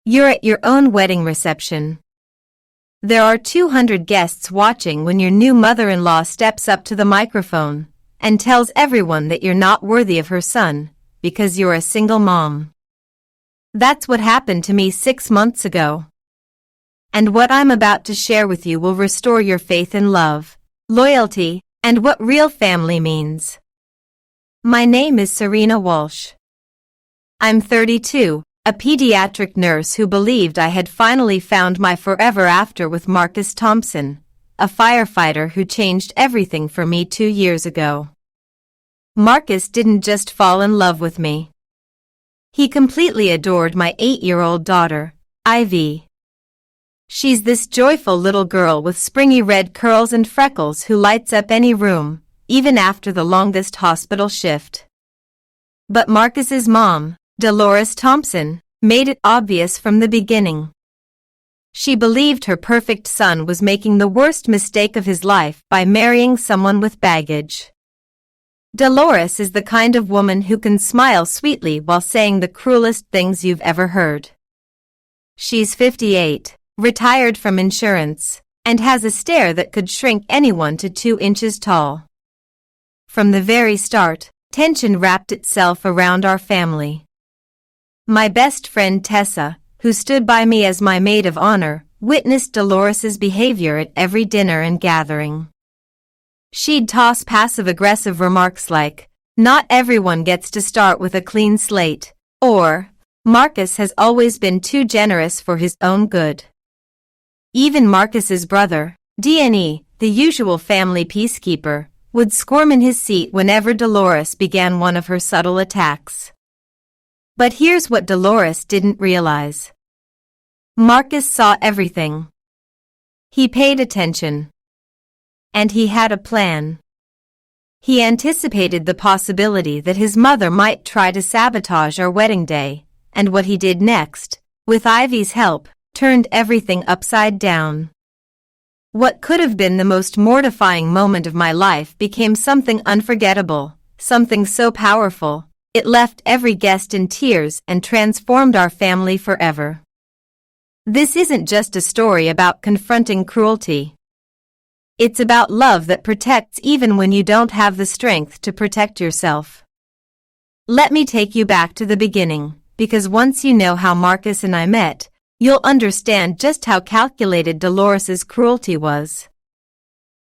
You're at your own wedding reception. There are 200 guests watching when your new mother-in-law steps up to the microphone and tells everyone that you're not worthy of her son because you're a single mom. That's what happened to me 6 months ago. And what I'm about to share with you will restore your faith in love, loyalty, and what real family means. My name is Serena Walsh. I'm 32, a pediatric nurse who believed I had finally found my forever after with Marcus Thompson, a firefighter who changed everything for me 2 years ago. Marcus didn't just fall in love with me. He completely adored my 8-year-old daughter, Ivy. She's this joyful little girl with springy red curls and freckles who lights up any room, even after the longest hospital shift. But Marcus's mom, Dolores Thompson, made it obvious from the beginning. She believed her perfect son was making the worst mistake of his life by marrying someone with baggage. Dolores is the kind of woman who can smile sweetly while saying the cruelest things you've ever heard. She's 58, retired from insurance, and has a stare that could shrink anyone to 2 inches tall. From the very start, tension wrapped itself around our family. My best friend Tessa, who stood by me as my maid of honor, witnessed Dolores's behavior at every dinner and gathering. She'd toss passive-aggressive remarks like, "Not everyone gets to start with a clean slate," or, "Marcus has always been too generous for his own good." Even Marcus's brother, D&E, the usual family peacekeeper, would squirm in his seat whenever Dolores began one of her subtle attacks. But here's what Dolores didn't realize. Marcus saw everything. He paid attention. And he had a plan. He anticipated the possibility that his mother might try to sabotage our wedding day, and what he did next, with Ivy's help, turned everything upside down. What could have been the most mortifying moment of my life became something unforgettable, something so powerful. It left every guest in tears and transformed our family forever. This isn't just a story about confronting cruelty. It's about love that protects even when you don't have the strength to protect yourself. Let me take you back to the beginning, because once you know how Marcus and I met, you'll understand just how calculated Dolores's cruelty was.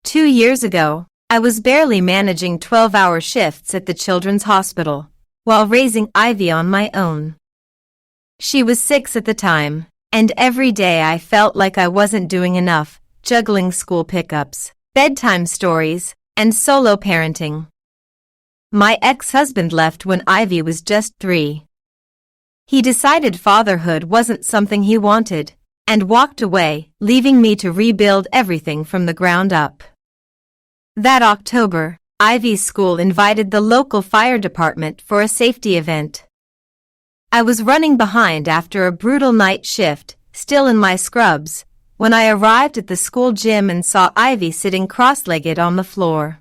2 years ago, I was barely managing 12-hour shifts at the children's hospital, while raising Ivy on my own. She was 6 at the time, and every day I felt like I wasn't doing enough, juggling school pickups, bedtime stories, and solo parenting. My ex-husband left when Ivy was just 3. He decided fatherhood wasn't something he wanted, and walked away, leaving me to rebuild everything from the ground up. That October, Ivy's school invited the local fire department for a safety event. I was running behind after a brutal night shift, still in my scrubs, when I arrived at the school gym and saw Ivy sitting cross-legged on the floor.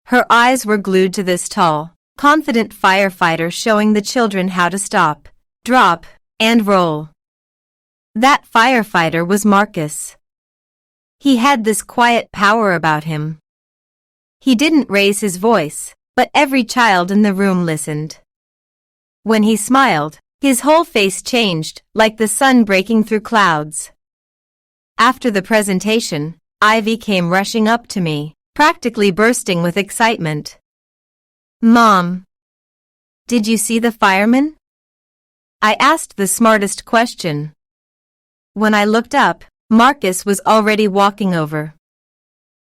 Her eyes were glued to this tall, confident firefighter showing the children how to stop, drop, and roll. That firefighter was Marcus. He had this quiet power about him. He didn't raise his voice, but every child in the room listened. When he smiled, his whole face changed, like the sun breaking through clouds. After the presentation, Ivy came rushing up to me, practically bursting with excitement. "Mom, did you see the fireman?" I asked the smartest question. When I looked up, Marcus was already walking over.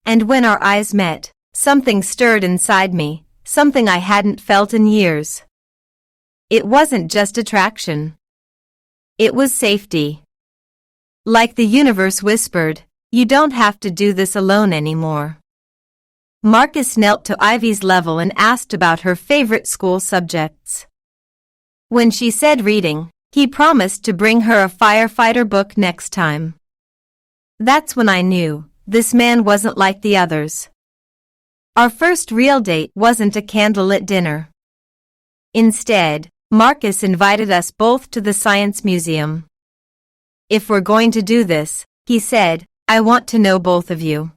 And when our eyes met, something stirred inside me, something I hadn't felt in years. It wasn't just attraction. It was safety. Like the universe whispered, "You don't have to do this alone anymore." Marcus knelt to Ivy's level and asked about her favorite school subjects. When she said reading, he promised to bring her a firefighter book next time. That's when I knew, this man wasn't like the others. Our first real date wasn't a candlelit dinner. Instead, Marcus invited us both to the Science Museum. "If we're going to do this," he said, "I want to know both of you."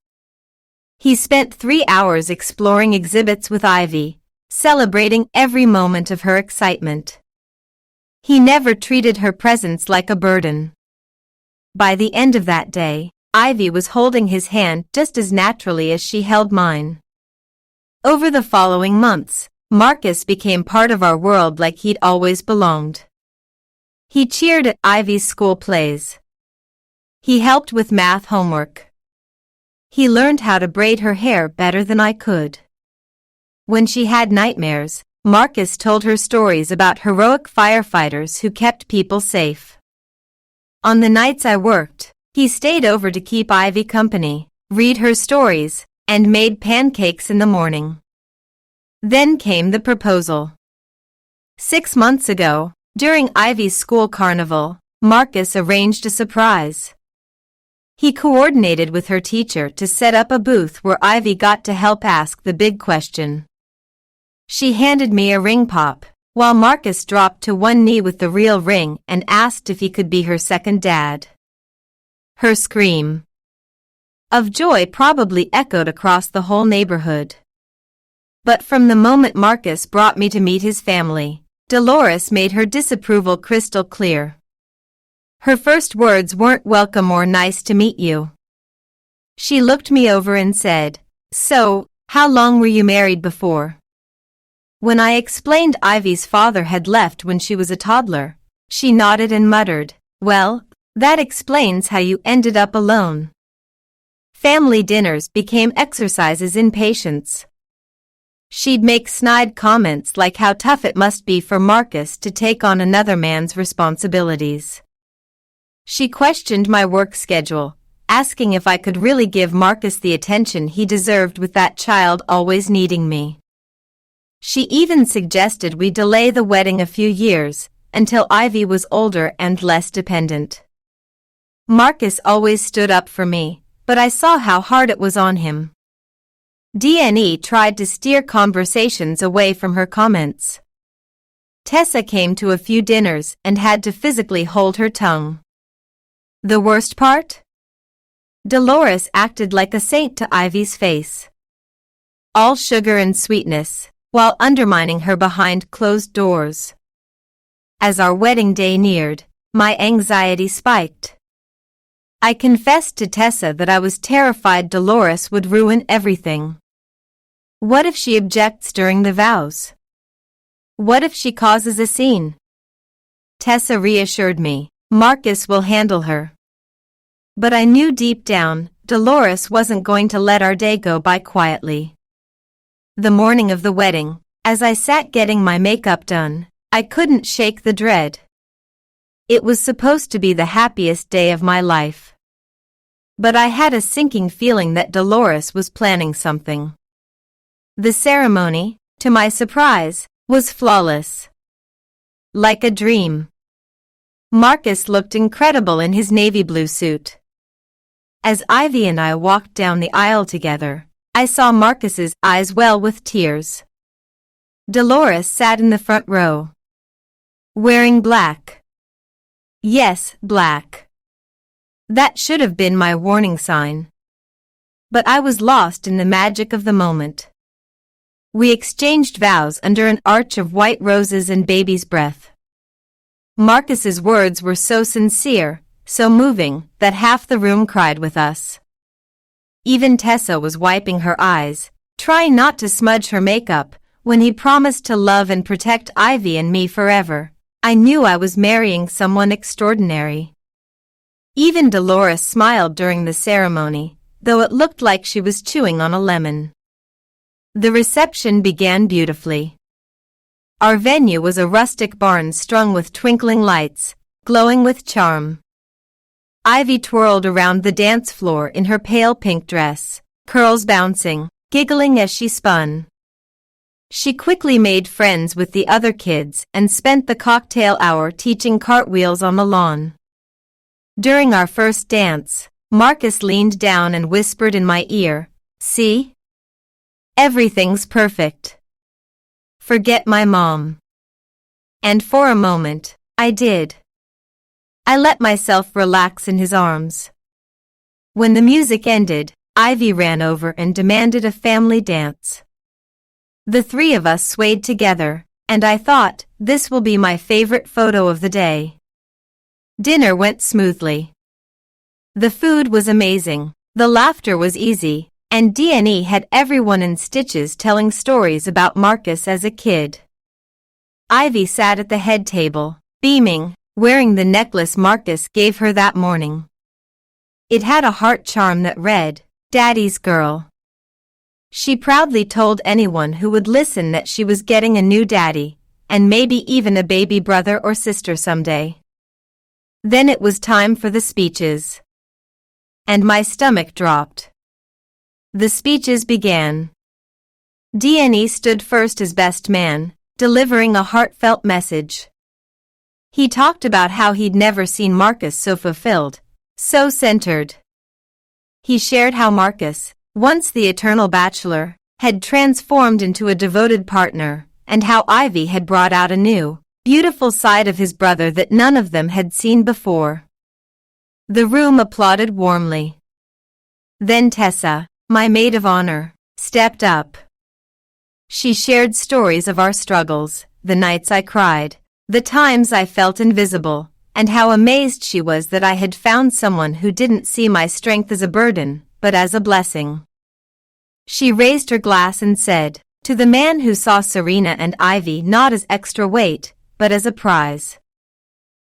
He spent 3 hours exploring exhibits with Ivy, celebrating every moment of her excitement. He never treated her presence like a burden. By the end of that day, Ivy was holding his hand just as naturally as she held mine. Over the following months, Marcus became part of our world like he'd always belonged. He cheered at Ivy's school plays. He helped with math homework. He learned how to braid her hair better than I could. When she had nightmares, Marcus told her stories about heroic firefighters who kept people safe. On the nights I worked, he stayed over to keep Ivy company, read her stories, and made pancakes in the morning. Then came the proposal. 6 months ago, during Ivy's school carnival, Marcus arranged a surprise. He coordinated with her teacher to set up a booth where Ivy got to help ask the big question. She handed me a ring pop, while Marcus dropped to one knee with the real ring and asked if he could be her second dad. Her scream of joy probably echoed across the whole neighborhood. But from the moment Marcus brought me to meet his family, Dolores made her disapproval crystal clear. Her first words weren't welcome or nice to meet you. She looked me over and said, "So, how long were you married before?" When I explained Ivy's father had left when she was a toddler, she nodded and muttered, "Well, that explains how you ended up alone." Family dinners became exercises in patience. She'd make snide comments like how tough it must be for Marcus to take on another man's responsibilities. She questioned my work schedule, asking if I could really give Marcus the attention he deserved with that child always needing me. She even suggested we delay the wedding a few years, until Ivy was older and less dependent. Marcus always stood up for me, but I saw how hard it was on him. DNE tried to steer conversations away from her comments. Tessa came to a few dinners and had to physically hold her tongue. The worst part? Dolores acted like a saint to Ivy's face. All sugar and sweetness, while undermining her behind closed doors. As our wedding day neared, my anxiety spiked. I confessed to Tessa that I was terrified Dolores would ruin everything. What if she objects during the vows? What if she causes a scene? Tessa reassured me, Marcus will handle her. But I knew deep down, Dolores wasn't going to let our day go by quietly. The morning of the wedding, as I sat getting my makeup done, I couldn't shake the dread. It was supposed to be the happiest day of my life. But I had a sinking feeling that Dolores was planning something. The ceremony, to my surprise, was flawless. Like a dream. Marcus looked incredible in his navy blue suit. As Ivy and I walked down the aisle together, I saw Marcus's eyes well with tears. Dolores sat in the front row. Wearing black. Yes, black. That should have been my warning sign. But I was lost in the magic of the moment. We exchanged vows under an arch of white roses and baby's breath. Marcus's words were so sincere, so moving, that half the room cried with us. Even Tessa was wiping her eyes, trying not to smudge her makeup, when he promised to love and protect Ivy and me forever. I knew I was marrying someone extraordinary. Even Dolores smiled during the ceremony, though it looked like she was chewing on a lemon. The reception began beautifully. Our venue was a rustic barn strung with twinkling lights, glowing with charm. Ivy twirled around the dance floor in her pale pink dress, curls bouncing, giggling as she spun. She quickly made friends with the other kids and spent the cocktail hour teaching cartwheels on the lawn. During our first dance, Marcus leaned down and whispered in my ear, "See? Everything's perfect. Forget my mom." And for a moment, I did. I let myself relax in his arms. When the music ended, Ivy ran over and demanded a family dance. The three of us swayed together, and I thought, this will be my favorite photo of the day. Dinner went smoothly. The food was amazing, the laughter was easy, and D&E had everyone in stitches telling stories about Marcus as a kid. Ivy sat at the head table, beaming, wearing the necklace Marcus gave her that morning. It had a heart charm that read, "Daddy's girl." She proudly told anyone who would listen that she was getting a new daddy, and maybe even a baby brother or sister someday. Then it was time for the speeches. And my stomach dropped. The speeches began. D&E stood first as best man, delivering a heartfelt message. He talked about how he'd never seen Marcus so fulfilled, so centered. He shared how Marcus, once the eternal bachelor, had transformed into a devoted partner, and how Ivy had brought out a new, beautiful side of his brother that none of them had seen before. The room applauded warmly. Then Tessa, my maid of honor, stepped up. She shared stories of our struggles, the nights I cried, the times I felt invisible, and how amazed she was that I had found someone who didn't see my strength as a burden, but as a blessing. She raised her glass and said, "To the man who saw Serena and Ivy not as extra weight, but as a prize."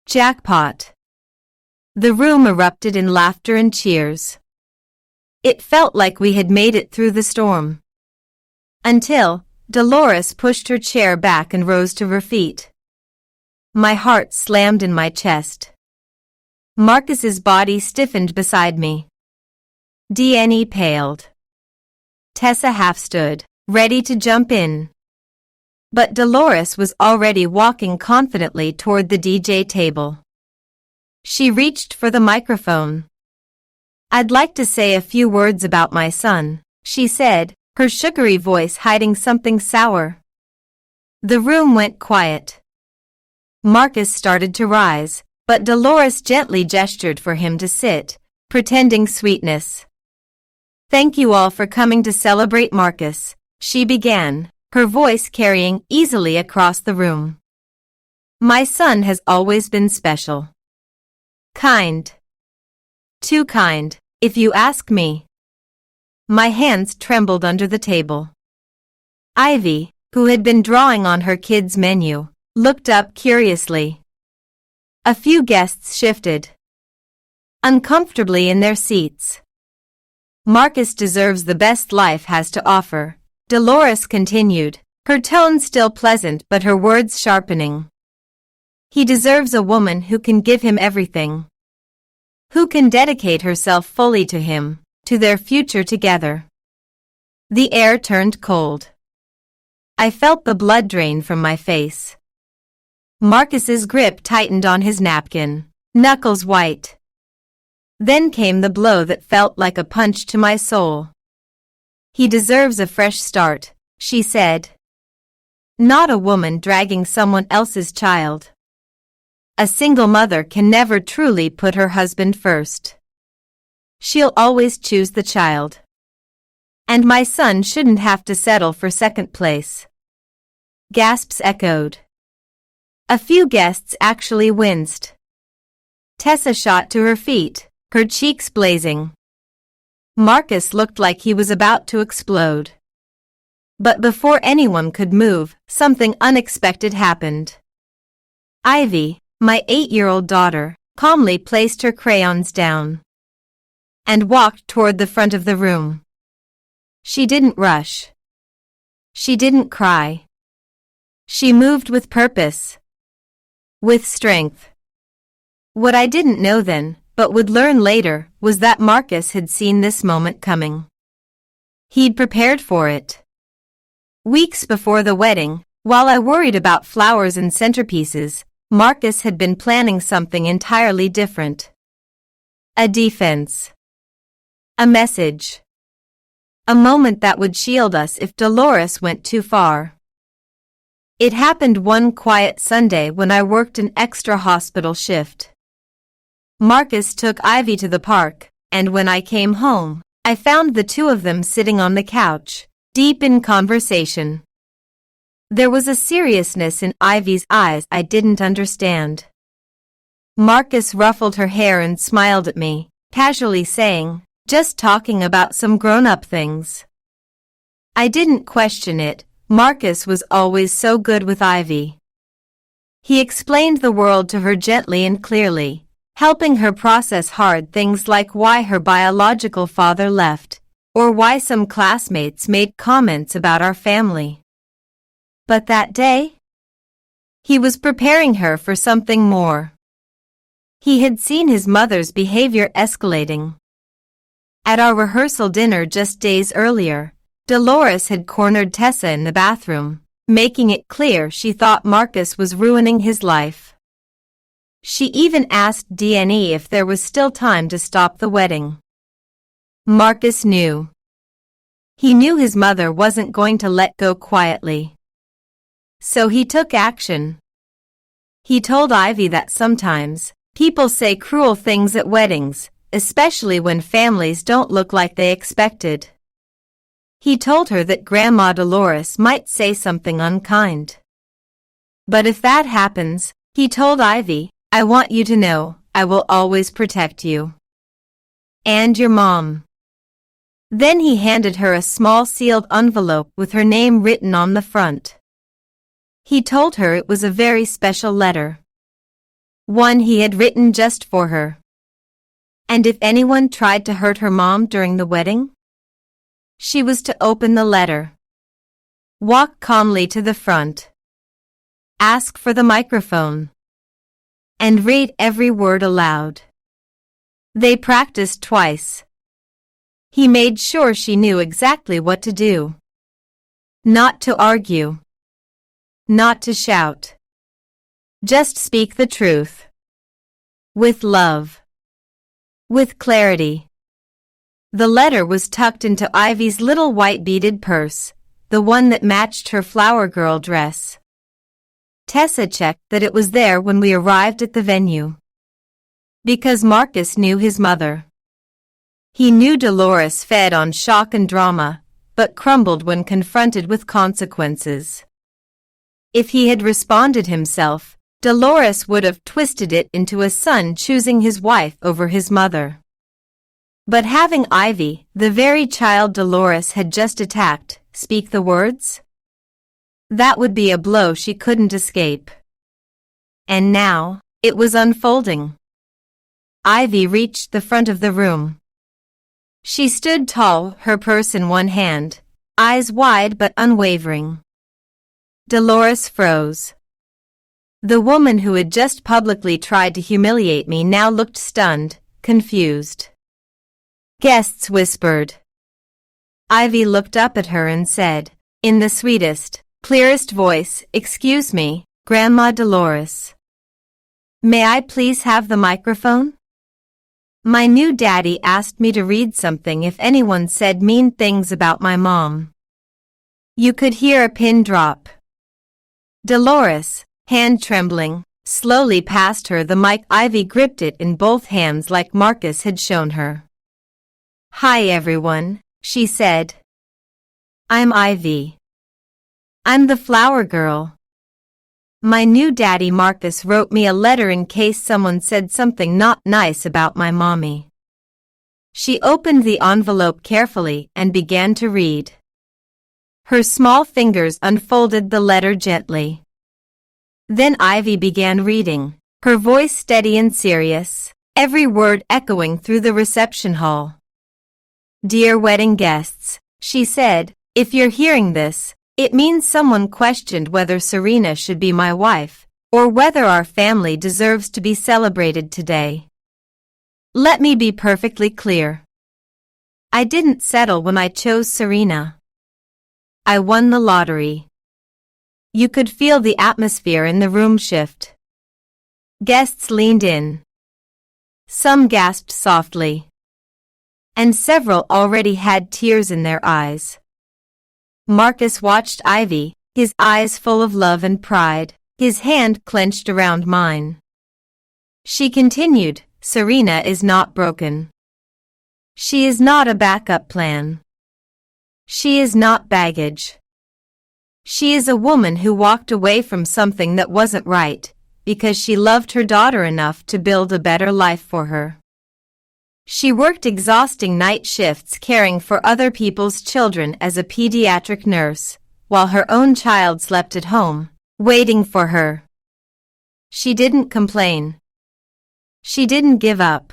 Jackpot. The room erupted in laughter and cheers. It felt like we had made it through the storm. Until Dolores pushed her chair back and rose to her feet. My heart slammed in my chest. Marcus's body stiffened beside me. D&E paled. Tessa half stood, ready to jump in. But Dolores was already walking confidently toward the DJ table. She reached for the microphone. "I'd like to say a few words about my son," she said, her sugary voice hiding something sour. The room went quiet. Marcus started to rise, but Dolores gently gestured for him to sit, pretending sweetness. "Thank you all for coming to celebrate Marcus," she began, her voice carrying easily across the room. "My son has always been special. Kind. Too kind, if you ask me." My hands trembled under the table. Ivy, who had been drawing on her kid's menu, looked up curiously. A few guests shifted uncomfortably in their seats. "Marcus deserves the best life has to offer," Dolores continued, her tone still pleasant but her words sharpening. "He deserves a woman who can give him everything. Who can dedicate herself fully to him, to their future together." The air turned cold. I felt the blood drain from my face. Marcus's grip tightened on his napkin, knuckles white. Then came the blow that felt like a punch to my soul. "He deserves a fresh start," she said. "Not a woman dragging someone else's child. A single mother can never truly put her husband first. She'll always choose the child. And my son shouldn't have to settle for second place." Gasps echoed. A few guests actually winced. Tessa shot to her feet, her cheeks blazing. Marcus looked like he was about to explode. But before anyone could move, something unexpected happened. Ivy, my 8-year-old daughter, calmly placed her crayons down and walked toward the front of the room. She didn't rush. She didn't cry. She moved with purpose. With strength. What I didn't know then, but would learn later, was that Marcus had seen this moment coming. He'd prepared for it. Weeks before the wedding, while I worried about flowers and centerpieces, Marcus had been planning something entirely different. A defense. A message. A moment that would shield us if Dolores went too far. It happened one quiet Sunday when I worked an extra hospital shift. Marcus took Ivy to the park, and when I came home, I found the two of them sitting on the couch, deep in conversation. There was a seriousness in Ivy's eyes I didn't understand. Marcus ruffled her hair and smiled at me, casually saying, "Just talking about some grown-up things." I didn't question it. Marcus was always so good with Ivy. He explained the world to her gently and clearly, helping her process hard things like why her biological father left, or why some classmates made comments about our family. But that day, he was preparing her for something more. He had seen his mother's behavior escalating. At our rehearsal dinner just days earlier, Dolores had cornered Tessa in the bathroom, making it clear she thought Marcus was ruining his life. She even asked DNE if there was still time to stop the wedding. Marcus knew. He knew his mother wasn't going to let go quietly. So he took action. He told Ivy that sometimes people say cruel things at weddings, especially when families don't look like they expected. He told her that Grandma Dolores might say something unkind. But if that happens, he told Ivy, "I want you to know, I will always protect you. And your mom." Then he handed her a small sealed envelope with her name written on the front. He told her it was a very special letter. One he had written just for her. And if anyone tried to hurt her mom during the wedding, she was to open the letter, walk calmly to the front, ask for the microphone, and read every word aloud. They practiced twice. He made sure she knew exactly what to do. Not to argue. Not to shout. Just speak the truth. With love. With clarity. The letter was tucked into Ivy's little white beaded purse, the one that matched her flower girl dress. Tessa checked that it was there when we arrived at the venue. Because Marcus knew his mother. He knew Dolores fed on shock and drama, but crumbled when confronted with consequences. If he had responded himself, Dolores would have twisted it into a son choosing his wife over his mother. But having Ivy, the very child Dolores had just attacked, speak the words? That would be a blow she couldn't escape. And now, it was unfolding. Ivy reached the front of the room. She stood tall, her purse in one hand, eyes wide but unwavering. Dolores froze. The woman who had just publicly tried to humiliate me now looked stunned, confused. Guests whispered. Ivy looked up at her and said, in the sweetest, clearest voice, "Excuse me, Grandma Dolores. May I please have the microphone? My new daddy asked me to read something if anyone said mean things about my mom." You could hear a pin drop. Dolores, hand trembling, slowly passed her the mic. Ivy gripped it in both hands like Marcus had shown her. "Hi everyone," she said. "I'm Ivy. I'm the flower girl. My new daddy Marcus wrote me a letter in case someone said something not nice about my mommy." She opened the envelope carefully and began to read. Her small fingers unfolded the letter gently. Then Ivy began reading, her voice steady and serious, every word echoing through the reception hall. "Dear wedding guests," she said, "if you're hearing this, it means someone questioned whether Serena should be my wife, or whether our family deserves to be celebrated today. Let me be perfectly clear. I didn't settle when I chose Serena. I won the lottery." You could feel the atmosphere in the room shift. Guests leaned in. Some gasped softly. And several already had tears in their eyes. Marcus watched Ivy, his eyes full of love and pride, his hand clenched around mine. She continued, Serena is not broken. She is not a backup plan. She is not baggage. She is a woman who walked away from something that wasn't right, because she loved her daughter enough to build a better life for her. She worked exhausting night shifts caring for other people's children as a pediatric nurse, while her own child slept at home, waiting for her. She didn't complain. She didn't give up.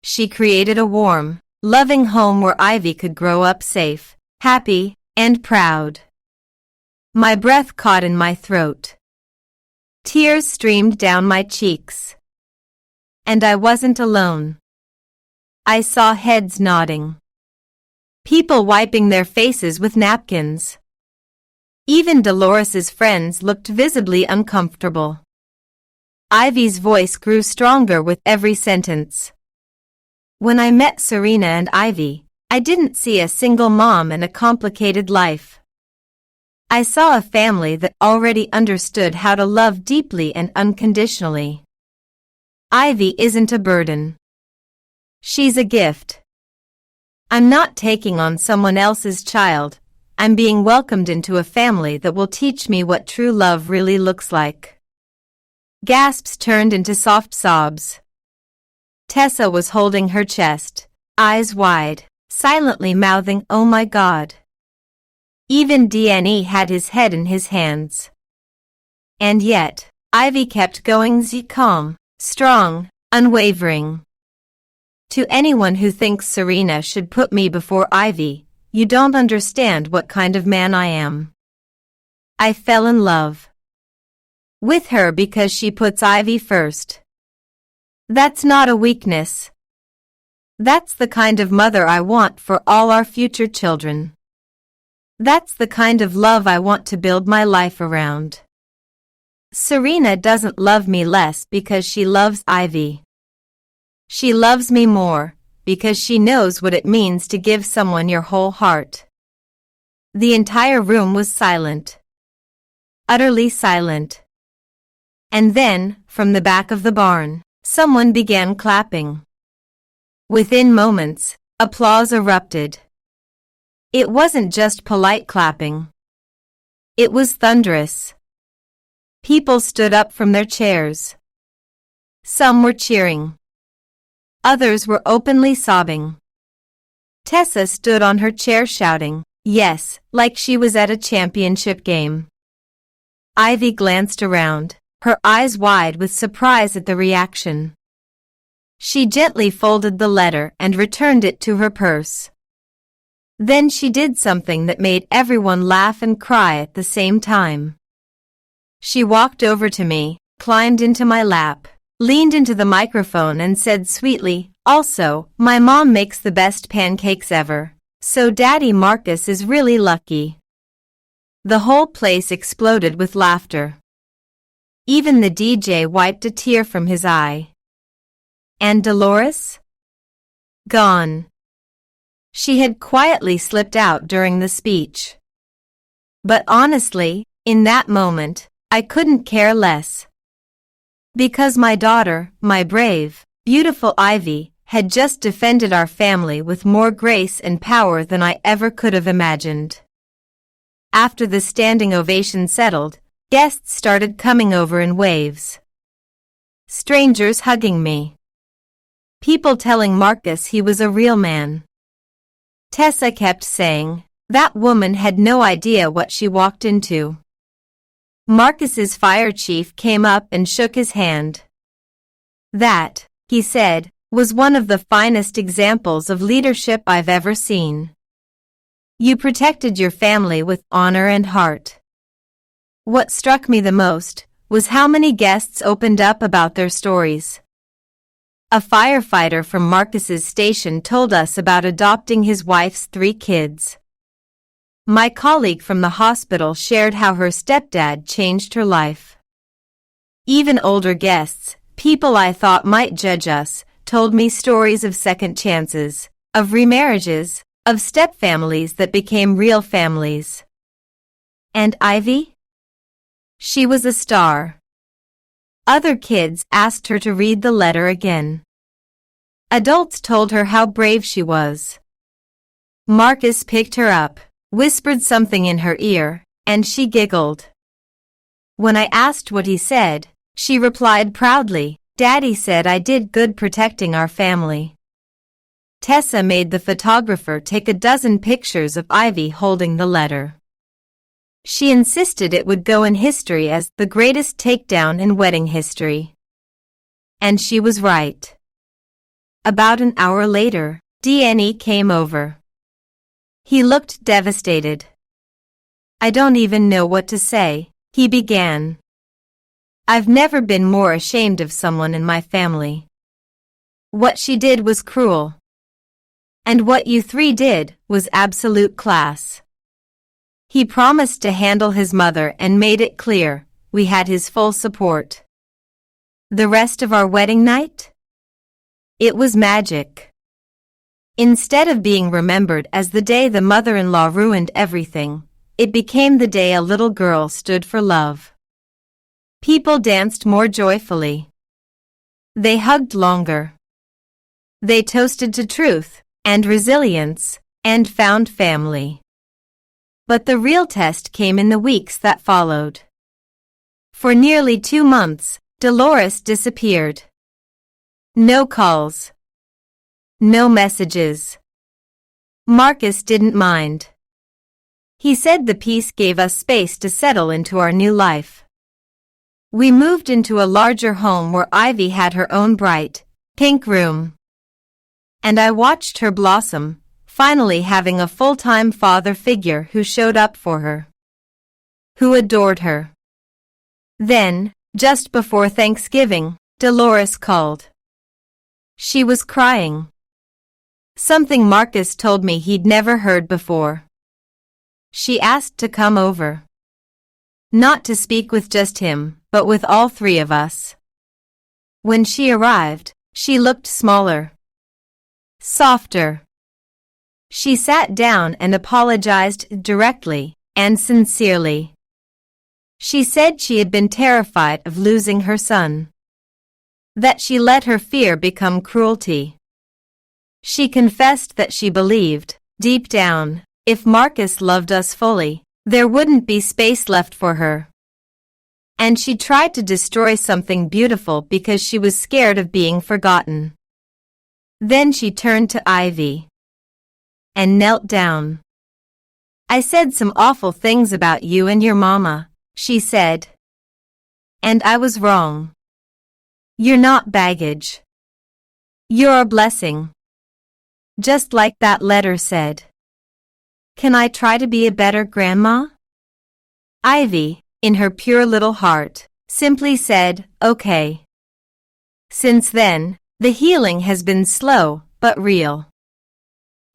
She created a warm, loving home where Ivy could grow up safe, happy, and proud. My breath caught in my throat. Tears streamed down my cheeks. And I wasn't alone. I saw heads nodding. People wiping their faces with napkins. Even Dolores's friends looked visibly uncomfortable. Ivy's voice grew stronger with every sentence. When I met Serena and Ivy, I didn't see a single mom and a complicated life. I saw a family that already understood how to love deeply and unconditionally. Ivy isn't a burden. She's a gift. I'm not taking on someone else's child. I'm being welcomed into a family that will teach me what true love really looks like. Gasps turned into soft sobs. Tessa was holding her chest, eyes wide, silently mouthing, "Oh my God." Even DNE had his head in his hands. And yet, Ivy kept going, calm, strong, unwavering. To anyone who thinks Serena should put me before Ivy, you don't understand what kind of man I am. I fell in love with her because she puts Ivy first. That's not a weakness. That's the kind of mother I want for all our future children. That's the kind of love I want to build my life around. Serena doesn't love me less because she loves Ivy. She loves me more because she knows what it means to give someone your whole heart. The entire room was silent. Utterly silent. And then, from the back of the barn, someone began clapping. Within moments, applause erupted. It wasn't just polite clapping. It was thunderous. People stood up from their chairs. Some were cheering. Others were openly sobbing. Tessa stood on her chair shouting, "Yes," like she was at a championship game. Ivy glanced around, her eyes wide with surprise at the reaction. She gently folded the letter and returned it to her purse. Then she did something that made everyone laugh and cry at the same time. She walked over to me, climbed into my lap, leaned into the microphone and said sweetly, "Also, my mom makes the best pancakes ever, so Daddy Marcus is really lucky." The whole place exploded with laughter. Even the DJ wiped a tear from his eye. And Dolores? Gone. She had quietly slipped out during the speech. But honestly, in that moment, I couldn't care less. Because my daughter, my brave, beautiful Ivy, had just defended our family with more grace and power than I ever could have imagined. After the standing ovation settled, guests started coming over in waves. Strangers hugging me. People telling Marcus he was a real man. Tessa kept saying, "That woman had no idea what she walked into." Marcus's fire chief came up and shook his hand. "That," he said, "was one of the finest examples of leadership I've ever seen. You protected your family with honor and heart." What struck me the most was how many guests opened up about their stories. A firefighter from Marcus's station told us about adopting his wife's 3 kids. My colleague from the hospital shared how her stepdad changed her life. Even older guests, people I thought might judge us, told me stories of second chances, of remarriages, of stepfamilies that became real families. And Ivy? She was a star. Other kids asked her to read the letter again. Adults told her how brave she was. Marcus picked her up, whispered something in her ear, and she giggled. When I asked what he said, she replied proudly, "Daddy said I did good protecting our family." Tessa made the photographer take a dozen pictures of Ivy holding the letter. She insisted it would go in history as the greatest takedown in wedding history. And she was right. About an hour later, D.N.E. came over. He looked devastated. "I don't even know what to say," he began. "I've never been more ashamed of someone in my family. What she did was cruel. And what you three did was absolute class." He promised to handle his mother and made it clear we had his full support. The rest of our wedding night? It was magic. Instead of being remembered as the day the mother-in-law ruined everything, it became the day a little girl stood for love. People danced more joyfully. They hugged longer. They toasted to truth and resilience and found family. But the real test came in the weeks that followed. For nearly 2 months, Dolores disappeared. No calls. No messages. Marcus didn't mind. He said the peace gave us space to settle into our new life. We moved into a larger home where Ivy had her own bright, pink room. And I watched her blossom, finally having a full-time father figure who showed up for her. Who adored her. Then, just before Thanksgiving, Dolores called. She was crying. Something Marcus told me he'd never heard before. She asked to come over. Not to speak with just him, but with all 3 of us. When she arrived, she looked smaller. Softer. She sat down and apologized directly and sincerely. She said she had been terrified of losing her son. That she let her fear become cruelty. She confessed that she believed, deep down, if Marcus loved us fully, there wouldn't be space left for her. And she tried to destroy something beautiful because she was scared of being forgotten. Then she turned to Ivy. And knelt down. "I said some awful things about you and your mama," she said. "And I was wrong. You're not baggage. You're a blessing. Just like that letter said. Can I try to be a better grandma?" Ivy, in her pure little heart, simply said, "Okay." Since then, the healing has been slow but real.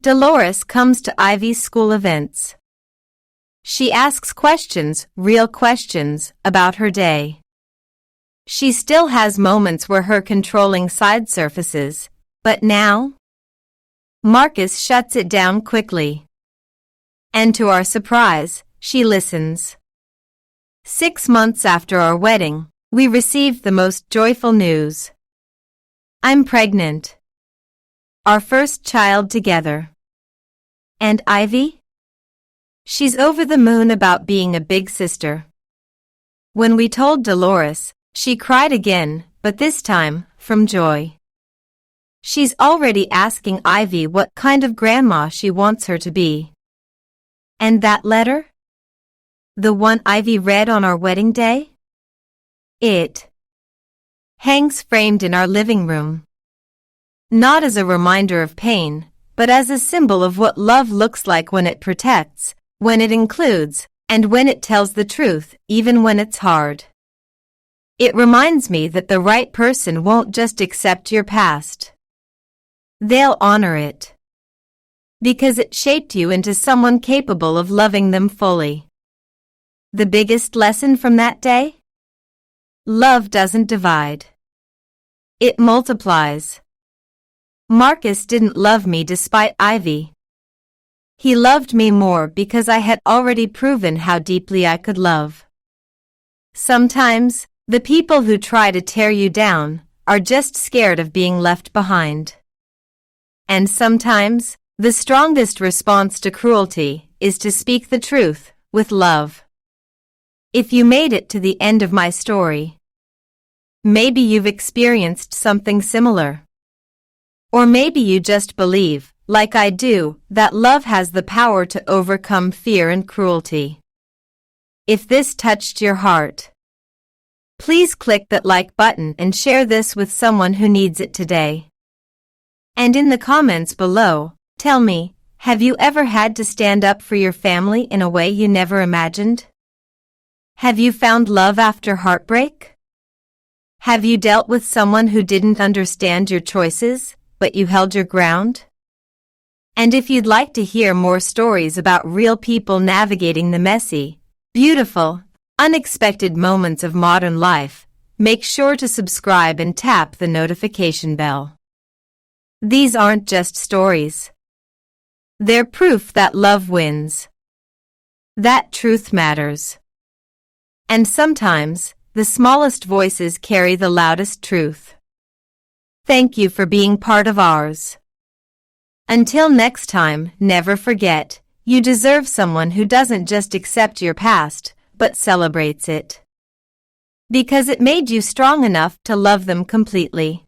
Dolores comes to Ivy's school events. She asks questions, real questions, about her day. She still has moments where her controlling side surfaces, but now? Marcus shuts it down quickly. And to our surprise, she listens. 6 months after our wedding, we received the most joyful news. I'm pregnant. Our first child together. And Ivy? She's over the moon about being a big sister. When we told Dolores, she cried again, but this time, from joy. She's already asking Ivy what kind of grandma she wants her to be. And that letter? The one Ivy read on our wedding day? It hangs framed in our living room. Not as a reminder of pain, but as a symbol of what love looks like when it protects, when it includes, and when it tells the truth, even when it's hard. It reminds me that the right person won't just accept your past. They'll honor it. Because it shaped you into someone capable of loving them fully. The biggest lesson from that day? Love doesn't divide. It multiplies. Marcus didn't love me despite Ivy. He loved me more because I had already proven how deeply I could love. Sometimes, The people who try to tear you down are just scared of being left behind. And sometimes, the strongest response to cruelty is to speak the truth with love. If you made it to the end of my story, maybe you've experienced something similar. Or maybe you just believe, like I do, that love has the power to overcome fear and cruelty. If this touched your heart, please click that like button and share this with someone who needs it today. And in the comments below, tell me, have you ever had to stand up for your family in a way you never imagined? Have you found love after heartbreak? Have you dealt with someone who didn't understand your choices, but you held your ground? And if you'd like to hear more stories about real people navigating the messy, beautiful, unexpected moments of modern life, make sure to subscribe and tap the notification bell. These aren't just stories. They're proof that love wins. That truth matters. And sometimes, the smallest voices carry the loudest truth. Thank you for being part of ours. Until next time, never forget, you deserve someone who doesn't just accept your past, but celebrates it. Because it made you strong enough to love them completely.